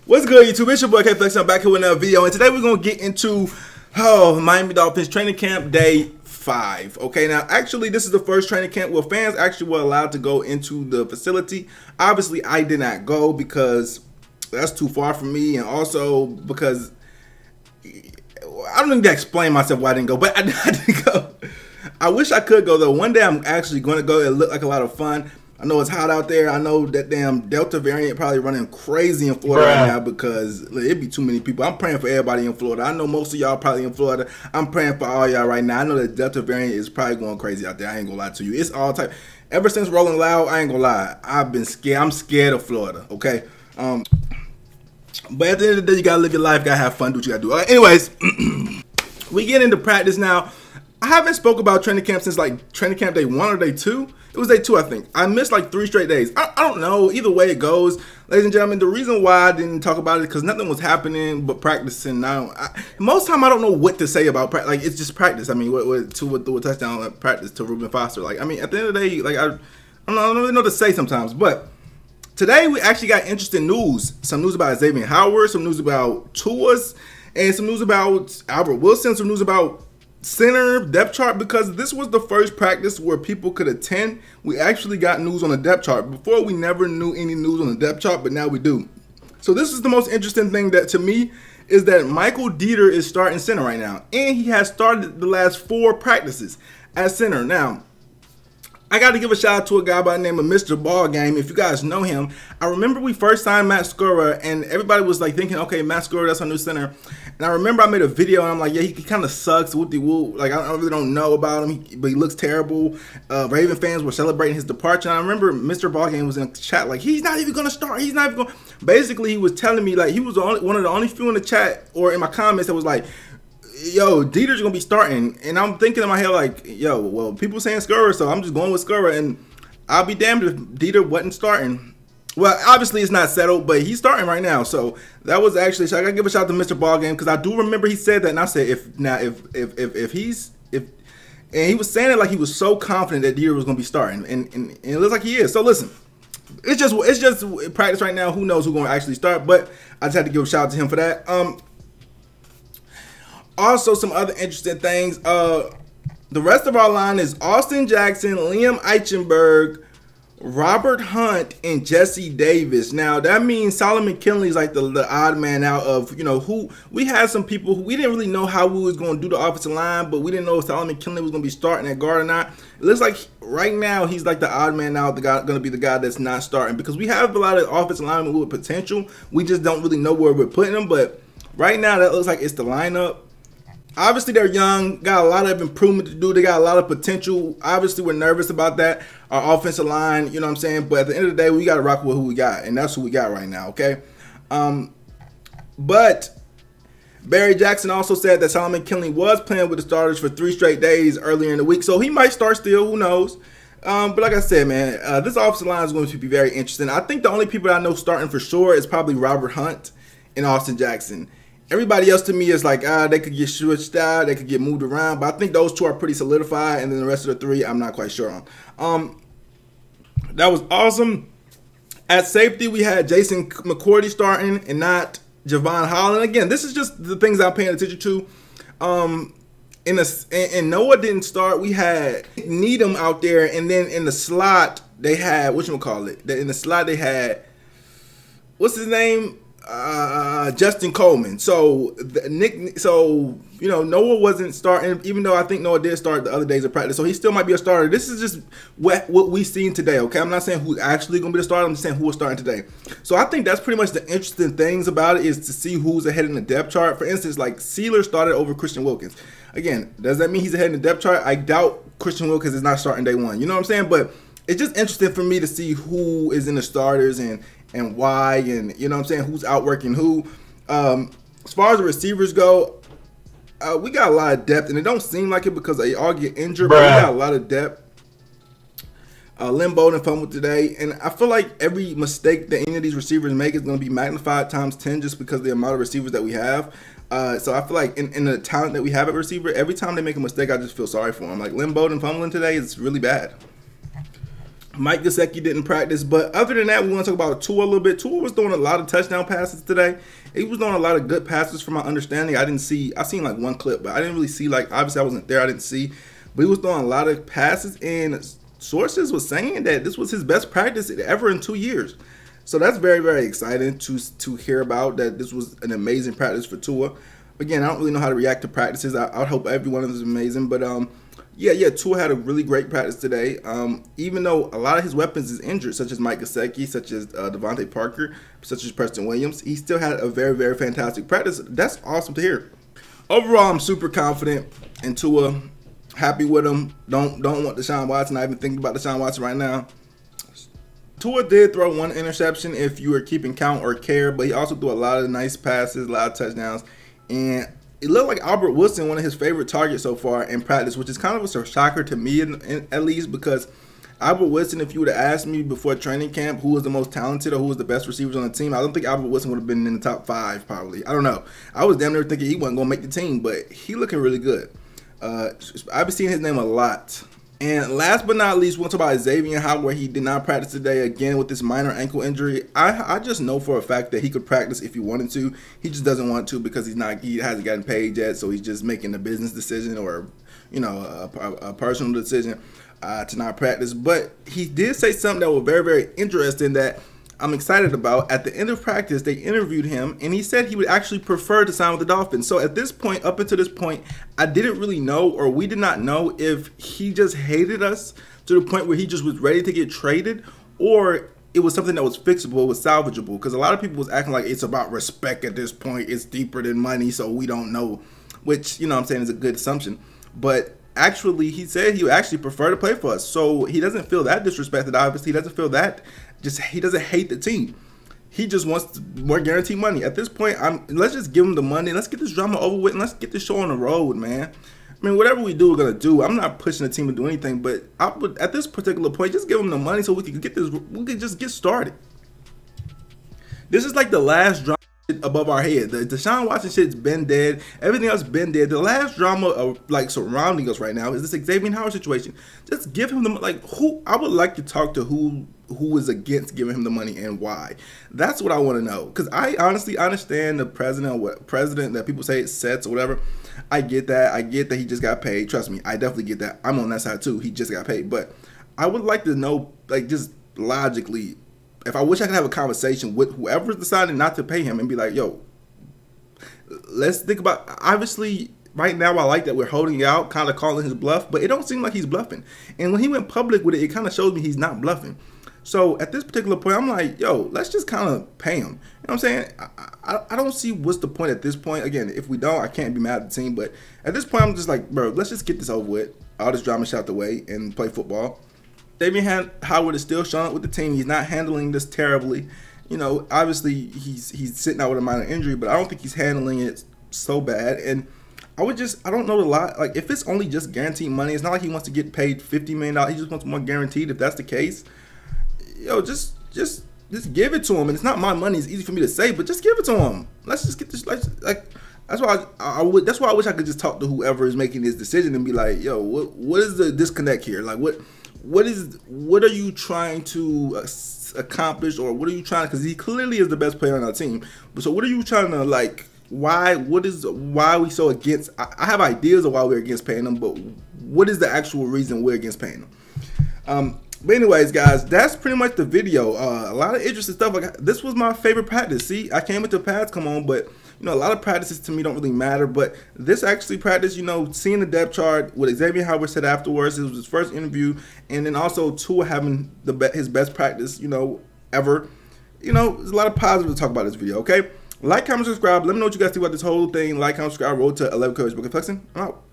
What's good, YouTube? It's your boy K-Flex. I'm back here with another video, and today we're gonna get into Miami Dolphins training camp day 5. Okay, now actually this is the first training camp where fans actually were allowed to go into the facility. Obviously, I did not go because that's too far from me, and also because I don't need to explain myself why I didn't go, but I didn't go. I wish I could go though. One day I'm actually going to go. It looked like a lot of fun. I know it's hot out there. I know that damn Delta variant probably running crazy in Florida right now because it'd be too many people. I'm praying for everybody in Florida. I know most of y'all probably in Florida. I'm praying for all y'all right now. I know that Delta variant is probably going crazy out there. I ain't gonna lie to you. It's all type. Ever since Rolling Loud, I ain't gonna lie. I've been scared. I'm scared of Florida. Okay. But at the end of the day, you gotta live your life. Gotta have fun. Do what you gotta do. Anyways, we get into practice now. I haven't spoke about training camp since like training camp day 1 or day 2. It was day 2, I think. I missed like 3 straight days. I don't know. Either way it goes, ladies and gentlemen, the reason why I didn't talk about it is because nothing was happening but practicing. Most time I don't know what to say about practice. Like, it's just practice. I mean, what threw a touchdown at practice to Reuben Foster. Like, I mean, at the end of the day, like I don't really know what to say sometimes. But today we actually got interesting news. Some news about Xavien Howard, some news about Tua's, and some news about Albert Wilson, some news about center depth chart, because this was the first practice where people could attend. We actually got news on the depth chart. Before, we never knew any news on the depth chart, but now we do. So this is the most interesting thing that to me is that Michael Dieter is starting center right now, and he has started the last 4 practices at center. Now, I got to give a shout out to a guy by the name of Mr. Ballgame. If you guys know him, I remember we first signed Matt Skura, and everybody was like thinking, okay, Matt Skura, that's our new center. And I remember I made a video, and I'm like, yeah, he kind of sucks. Whoop-de-whoop. Like, I really don't know about him, but he looks terrible. Raven fans were celebrating his departure. And I remember Mr. Ballgame was in the chat like, he's not even going to start. He's not even going. Basically, he was telling me, like, he was one of the only few in the chat or in my comments that was like, yo, Dieter's gonna be starting. And I'm thinking in my head like, yo, well, people saying Skura, so I'm just going with Skura, and I'll be damned if Dieter wasn't starting. Well, obviously it's not settled, but he's starting right now. So that was actually, so I gotta give a shout out to Mr. Ballgame, because I do remember he said that, and I said if he was saying it like he was so confident that Dieter was gonna be starting, and it looks like he is. So listen, it's just practice right now. Who knows who's gonna actually start? But I just had to give a shout out to him for that. Also, some other interesting things. The rest of our line is Austin Jackson, Liam Eichenberg, Robert Hunt, and Jesse Davis. Now, that means Solomon Kinley is like the odd man out of, you know, who we had some people who we didn't really know how we was going to do the offensive line, but we didn't know if Solomon Kinley was going to be starting at guard or not. It looks like right now he's like the odd man out, going to be the guy that's not starting, because we have a lot of offensive linemen with potential. We just don't really know where we're putting them, but right now that looks like it's the lineup. Obviously, they're young, got a lot of improvement to do. They got a lot of potential. Obviously, we're nervous about that. Our offensive line, you know what I'm saying? But at the end of the day, we got to rock with who we got, and that's who we got right now, okay? But Barry Jackson also said that Solomon Kinley was playing with the starters for 3 straight days earlier in the week, so he might start still. Who knows? But like I said, man, this offensive line is going to be very interesting. I think the only people I know starting for sure is probably Robert Hunt and Austin Jackson. Everybody else to me is like, they could get switched out, they could get moved around, but I think those 2 are pretty solidified, and then the rest of the 3, I'm not quite sure on. That was awesome. At safety, we had Jason McCourty starting and not Javon Holland. Again, this is just the things I'm paying attention to. And Noah didn't start. We had Needham out there, and then in the slot, they had, whatchamacallit? In the slot, they had, what's his name? Justin Coleman. So you know, Noah wasn't starting, even though I think Noah did start the other days of practice, so he still might be a starter. This is just what we've seen today, okay? I'm not saying who's actually going to be the starter. I'm just saying who is starting today. So I think that's pretty much the interesting things about it, is to see who's ahead in the depth chart. For instance, like Sealer started over Christian Wilkins. Again, does that mean he's ahead in the depth chart? I doubt Christian Wilkins is not starting day 1. You know what I'm saying? But it's just interesting for me to see who is in the starters and why, and you know what I'm saying, who's outworking who. As far as the receivers go, we got a lot of depth, and it don't seem like it because they all get injured, but we got a lot of depth. Lynn Bowden fumbled today, and I feel like every mistake that any of these receivers make is going to be magnified times 10 just because of the amount of receivers that we have. So I feel like in the talent that we have at receiver, every time they make a mistake, I just feel sorry for them. Like Lynn Bowden fumbling today is really bad. Mike Gesicki didn't practice, but other than that, we want to talk about Tua a little bit. Tua was throwing a lot of touchdown passes today. He was throwing a lot of good passes from my understanding. I seen like one clip, but I didn't really see, like, obviously I wasn't there, I didn't see. But he was throwing a lot of passes, and sources was saying that this was his best practice ever in 2 years. So that's very, very exciting to hear about, that this was an amazing practice for Tua. Again, I don't really know how to react to practices. I hope every one of them is amazing, but yeah, Tua had a really great practice today. Even though a lot of his weapons is injured, such as Mike Gesicki, such as Devontae Parker, such as Preston Williams, he still had a very, very fantastic practice. That's awesome to hear. Overall, I'm super confident in Tua. Happy with him. Don't want Deshaun Watson. Not even thinking about Deshaun Watson right now. Tua did throw one interception if you were keeping count or care, but he also threw a lot of nice passes, a lot of touchdowns, and it looked like Albert Wilson, one of his favorite targets so far in practice, which is kind of a shocker to me at least, because Albert Wilson, if you would have asked me before training camp who was the most talented or who was the best receivers on the team, I don't think Albert Wilson would have been in the top 5 probably. I don't know. I was damn near thinking he wasn't going to make the team, but he looking really good. I've been seeing his name a lot. And last but not least, we'll talk about Xavien Howard, where he did not practice today again with this minor ankle injury. I just know for a fact that he could practice if he wanted to. He just doesn't want to because he hasn't gotten paid yet, so he's just making a business decision or, you know, a personal decision to not practice. But he did say something that was very, very interesting that I'm excited about. At the end of practice, they interviewed him, and he said he would actually prefer to sign with the Dolphins. So at this point, up until this point, I didn't really know, or we did not know, if he just hated us to the point where he just was ready to get traded, or it was something that was fixable, it was salvageable. Because a lot of people was acting like it's about respect at this point. It's deeper than money, so we don't know, which, you know what I'm saying, is a good assumption. But actually, he said he would actually prefer to play for us. So he doesn't feel that disrespected, obviously. He doesn't feel that. He doesn't hate the team. He just wants more guaranteed money. At this point, let's just give him the money. Let's get this drama over with, and let's get this show on the road, man. I mean, whatever we do, we're gonna do. I'm not pushing the team to do anything, but I would, at this particular point, just give him the money so we can get this. We can just get started. This is like the last drama above our head. The Deshaun Watson shit's been dead. Everything else been dead. The last drama of, like, surrounding us right now is this Xavien Howard situation. Just give him the, like, who. I would like to talk to who is against giving him the money and why. That's what I want to know, because I honestly understand the president that people say it sets or whatever. I get that. I get that he just got paid. Trust me, I definitely get that. I'm on that side too. He just got paid, but I would like to know, like, just logically, if I wish I could have a conversation with whoever's deciding not to pay him and be like, yo, let's think about, obviously, right now I like that we're holding out, kind of calling his bluff, but it don't seem like he's bluffing. And when he went public with it, it kind of shows me he's not bluffing. So at this particular point, I'm like, yo, let's just kind of pay him. You know what I'm saying? I don't see what's the point at this point. Again, if we don't, I can't be mad at the team. But at this point, I'm just like, bro, let's just get this over with. All this drama shot the way and play football. Davey Howard is still showing up with the team. He's not handling this terribly. You know, obviously he's sitting out with a minor injury, but I don't think he's handling it so bad. And I don't know a lot. Like, if it's only just guaranteed money, it's not like he wants to get paid $50 million. He just wants more guaranteed. If that's the case, yo, just give it to him. And it's not my money. It's easy for me to say, but just give it to him. Let's just get this. That's why that's why I wish I could just talk to whoever is making this decision and be like, yo, what is the disconnect here? Like, what are you trying to accomplish, or what are you trying? Because he clearly is the best player on our team. But so what are you trying to, like? Why are we so against? I have ideas of why we're against paying them, but what is the actual reason we're against paying them? But anyways, guys, that's pretty much the video. A lot of interesting stuff. Like, this was my favorite practice. See, I came into pads, come on, but you know, a lot of practices to me don't really matter. But this actually practice, you know, seeing the depth chart, what Xavien Howard said afterwards, it was his first interview, and then also Tua having his best practice, you know, ever. You know, there's a lot of positive to talk about this video. Okay, like, comment, subscribe. Let me know what you guys think about this whole thing. Like, comment, subscribe. Road to 11 Courage Book and Flexing. I'm out.